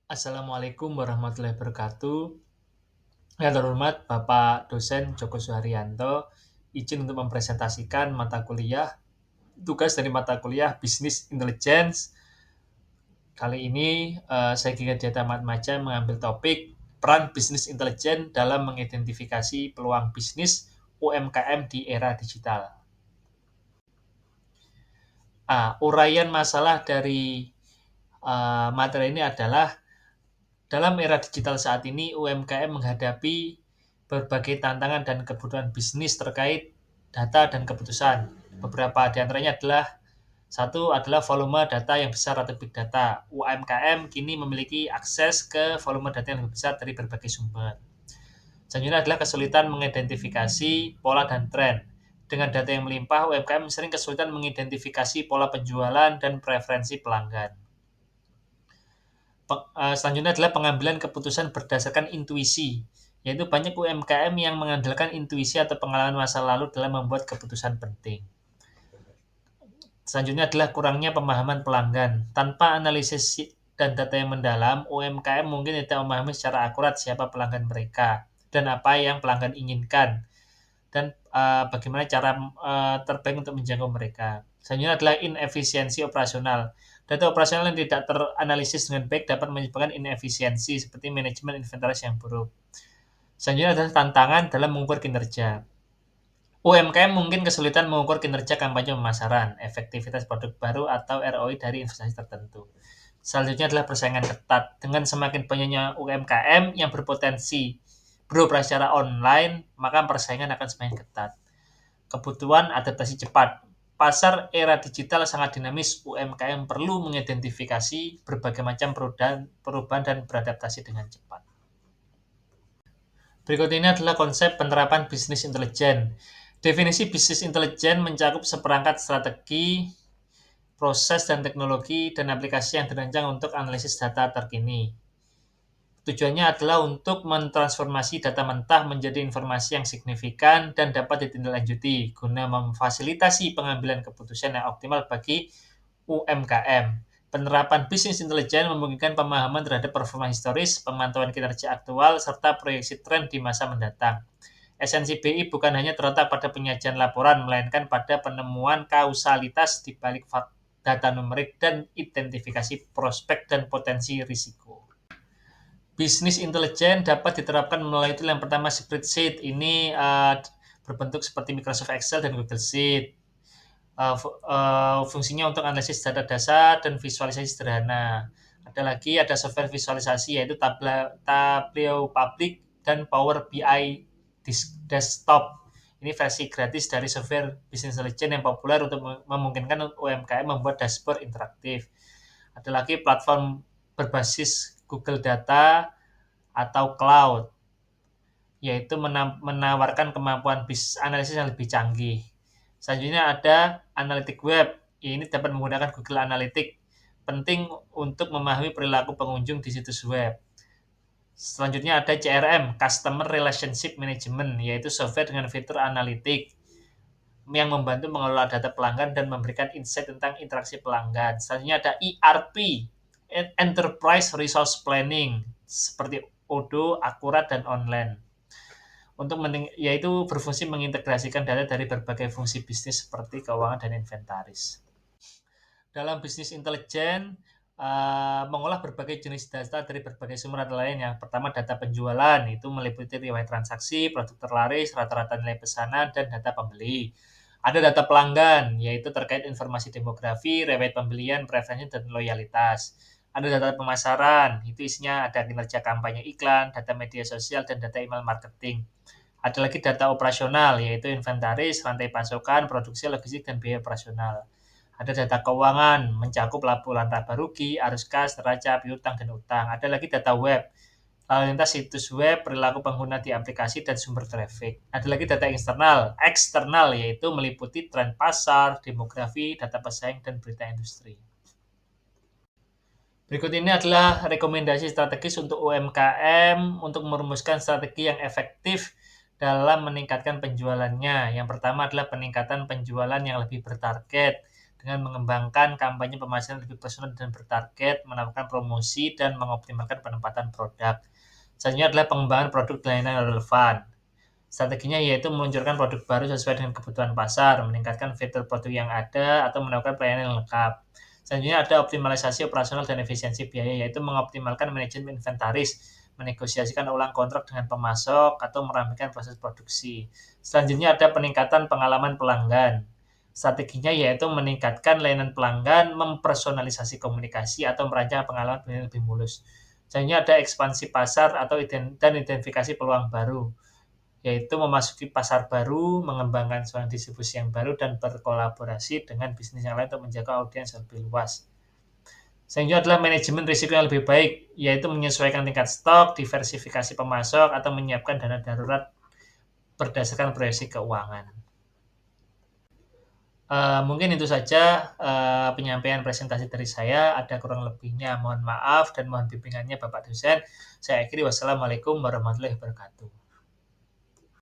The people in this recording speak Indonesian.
Assalamualaikum warahmatullahi wabarakatuh. Yang terhormat Bapak Dosen Joko Suharyanto, izin untuk mempresentasikan mata kuliah, tugas dari mata kuliah Business Intelligence. Kali ini saya Giga Data Matmaja mengambil topik peran Business Intelligence dalam mengidentifikasi peluang bisnis UMKM di era digital. Uraian masalah dari materi ini adalah dalam era digital saat ini, UMKM menghadapi berbagai tantangan dan kebutuhan bisnis terkait data dan keputusan. Beberapa di antaranya adalah satu adalah volume data yang besar atau big data. UMKM kini memiliki akses ke volume data yang lebih besar dari berbagai sumber. Selanjutnya adalah kesulitan mengidentifikasi pola dan tren. Dengan data yang melimpah, UMKM sering kesulitan mengidentifikasi pola penjualan dan preferensi pelanggan. Selanjutnya adalah pengambilan keputusan berdasarkan intuisi, yaitu banyak UMKM yang mengandalkan intuisi atau pengalaman masa lalu dalam membuat keputusan penting. Selanjutnya adalah kurangnya pemahaman pelanggan. Tanpa analisis dan data yang mendalam, UMKM mungkin tidak memahami secara akurat siapa pelanggan mereka dan apa yang pelanggan inginkan dan bagaimana cara terbaik untuk menjangkau mereka. Selanjutnya adalah inefisiensi operasional. Data operasional yang tidak teranalisis dengan baik dapat menyebabkan inefisiensi seperti manajemen inventaris yang buruk. Selanjutnya adalah tantangan dalam mengukur kinerja. UMKM mungkin kesulitan mengukur kinerja kampanye pemasaran, efektivitas produk baru, atau ROI dari investasi tertentu. Selanjutnya adalah persaingan ketat. Dengan semakin banyaknya UMKM yang berpotensi beroperasi secara online, maka persaingan akan semakin ketat. Kebutuhan adaptasi cepat. Pasar era digital sangat dinamis. UMKM perlu mengidentifikasi berbagai macam perubahan dan beradaptasi dengan cepat. Berikut ini adalah konsep penerapan bisnis intelijen. Definisi bisnis intelijen mencakup seperangkat strategi, proses dan teknologi, dan aplikasi yang dirancang untuk analisis data terkini. Tujuannya adalah untuk mentransformasi data mentah menjadi informasi yang signifikan dan dapat ditindaklanjuti guna memfasilitasi pengambilan keputusan yang optimal bagi UMKM. Penerapan bisnis intelijen memungkinkan pemahaman terhadap performa historis, pemantauan kinerja aktual, serta proyeksi tren di masa mendatang. Esensi BI bukan hanya terletak pada penyajian laporan, melainkan pada penemuan kausalitas di balik data numerik dan identifikasi prospek dan potensi risiko. Bisnis intelijen dapat diterapkan melalai tool yang pertama, spreadsheet. Ini berbentuk seperti Microsoft Excel dan Google Sheet. Fungsinya untuk analisis data dasar dan visualisasi sederhana. Ada software visualisasi yaitu Tableau Public dan Power BI Desktop. Ini versi gratis dari software Business Intelligence yang populer untuk memungkinkan UMKM membuat dashboard interaktif. Ada lagi platform berbasis Google Data atau Cloud, yaitu menawarkan kemampuan analisis yang lebih canggih. Selanjutnya ada Analytics Web. Ini dapat menggunakan Google Analytics, penting untuk memahami perilaku pengunjung di situs web. Selanjutnya ada CRM, Customer Relationship Management, yaitu software dengan fitur analitik yang membantu mengelola data pelanggan dan memberikan insight tentang interaksi pelanggan. Selanjutnya ada ERP, Enterprise Resource Planning, seperti Odoo, akurat, dan online. Yaitu berfungsi mengintegrasikan data dari berbagai fungsi bisnis seperti keuangan dan inventaris. Dalam bisnis intelijen, mengolah berbagai jenis data dari berbagai sumber lain. Yang pertama, data penjualan, itu meliputi riwayat transaksi, produk terlaris, rata-rata nilai pesanan, dan data pembeli. Ada data pelanggan, yaitu terkait informasi demografi, riwayat pembelian, preferensi, dan loyalitas. Ada data pemasaran, itu isinya ada kinerja kampanye iklan, data media sosial, dan data email marketing. Ada lagi data operasional, yaitu inventaris, rantai pasokan, produksi, logistik, dan biaya operasional. Ada data keuangan, mencakup laporan laba rugi, arus kas, neraca, piutang, dan utang. Ada lagi data web, lalu lintas situs web, perilaku pengguna di aplikasi, dan sumber traffic. Ada lagi data eksternal, yaitu meliputi tren pasar, demografi, data pesaing, dan berita industri. Berikut ini adalah rekomendasi strategis untuk UMKM untuk merumuskan strategi yang efektif dalam meningkatkan penjualannya. Yang pertama adalah peningkatan penjualan yang lebih bertarget. dengan mengembangkan kampanye pemasaran lebih personal dan bertarget, menawarkan promosi, dan mengoptimalkan penempatan produk. Selanjutnya adalah pengembangan produk dan layanan yang relevan. Strateginya yaitu meluncurkan produk baru sesuai dengan kebutuhan pasar, meningkatkan fitur produk yang ada, atau menawarkan pelayanan yang lengkap. Selanjutnya ada optimalisasi operasional dan efisiensi biaya, yaitu mengoptimalkan manajemen inventaris, menegosiasikan ulang kontrak dengan pemasok, atau merampingkan proses produksi. Selanjutnya ada peningkatan pengalaman pelanggan. Strateginya yaitu meningkatkan layanan pelanggan, mempersonalisasi komunikasi, atau merancang pengalaman yang lebih mulus. Selanjutnya ada ekspansi pasar atau dan identifikasi peluang baru, yaitu memasuki pasar baru, mengembangkan saluran distribusi yang baru, dan berkolaborasi dengan bisnis yang lain untuk menjaga audiens yang lebih luas. Selanjutnya adalah manajemen risiko yang lebih baik, yaitu menyesuaikan tingkat stok, diversifikasi pemasok, atau menyiapkan dana darurat berdasarkan proyeksi keuangan. Mungkin itu saja penyampaian presentasi dari saya. Ada kurang lebihnya mohon maaf dan mohon bimbingannya Bapak dosen. Saya akhiri, wassalamualaikum warahmatullahi wabarakatuh.